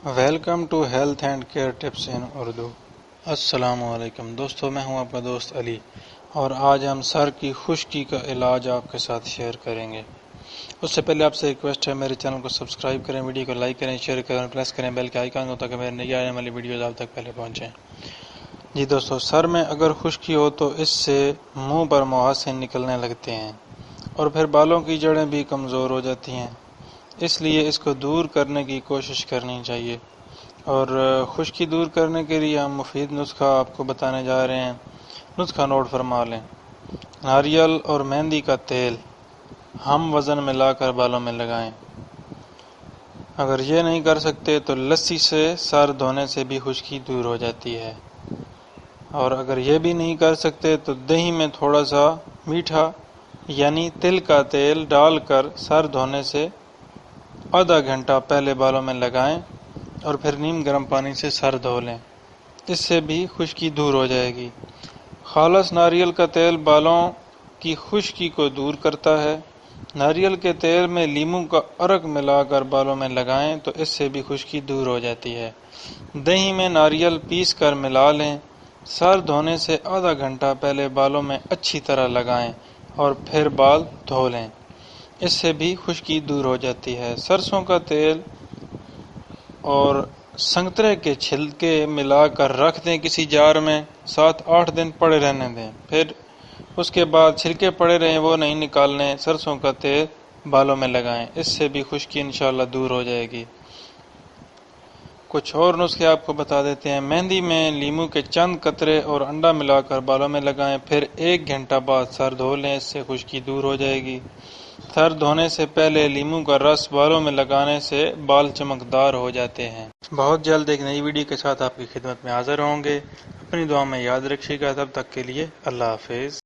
Welcome to health and care tips in Urdu. السلام علیکم دوستو، میں ہوں آپ کا دوست علی، اور آج ہم سر کی خشکی کا علاج آپ کے ساتھ شیئر کریں گے۔ اس سے پہلے آپ سے ریکویسٹ ہے، میرے چینل کو سبسکرائب کریں، ویڈیو کو لائک کریں، شیئر کریں، پریس کریں بیل کے آئیکن کو تاکہ میرے نئی آنے والی ویڈیوز آپ تک پہلے پہنچیں۔ جی دوستو، سر میں اگر خشکی ہو تو اس سے منہ پر محاسن نکلنے لگتے ہیں اور پھر بالوں کی جڑیں بھی کمزور ہو جاتی ہیں، اس لیے اس کو دور کرنے کی کوشش کرنی چاہیے۔ اور خشکی دور کرنے کے لیے ہم مفید نسخہ آپ کو بتانے جا رہے ہیں۔ نسخہ نوٹ فرما لیں۔ ناریل اور مہندی کا تیل ہم وزن میں لا کر بالوں میں لگائیں۔ اگر یہ نہیں کر سکتے تو لسی سے سر دھونے سے بھی خشکی دور ہو جاتی ہے، اور اگر یہ بھی نہیں کر سکتے تو دہی میں تھوڑا سا میٹھا یعنی تل کا تیل ڈال کر سر دھونے سے آدھا گھنٹہ پہلے بالوں میں لگائیں اور پھر نیم گرم پانی سے سر دھو لیں، اس سے بھی خشکی دور ہو جائے گی۔ خالص ناریل کا تیل بالوں کی خشکی کو دور کرتا ہے۔ ناریل کے تیل میں لیموں کا عرق ملا کر بالوں میں لگائیں تو اس سے بھی خشکی دور ہو جاتی ہے۔ دہی میں ناریل پیس کر ملا لیں، سر دھونے سے آدھا گھنٹہ پہلے بالوں میں اچھی طرح لگائیں اور پھر بال دھو لیں، اس سے بھی خشکی دور ہو جاتی ہے۔ سرسوں کا تیل اور سنگترے کے چھلکے ملا کر رکھ دیں کسی جار میں، 7-8 دن پڑے رہنے دیں، پھر اس کے بعد چھلکے پڑے رہیں وہ نہیں نکالنے، سرسوں کا تیل بالوں میں لگائیں، اس سے بھی خشکی انشاءاللہ دور ہو جائے گی۔ کچھ اور نسخے آپ کو بتا دیتے ہیں۔ مہندی میں لیموں کے چند قطرے اور انڈا ملا کر بالوں میں لگائیں، پھر 1 گھنٹہ بعد سر دھو لیں، اس سے خشکی دور ہو جائے گی۔ سر دھونے سے پہلے لیموں کا رس بالوں میں لگانے سے بال چمکدار ہو جاتے ہیں۔ بہت جلد ایک نئی ویڈیو کے ساتھ آپ کی خدمت میں حاضر ہوں گے۔ اپنی دعا میں یاد رکھیے گا، تب تک کے لیے اللہ حافظ۔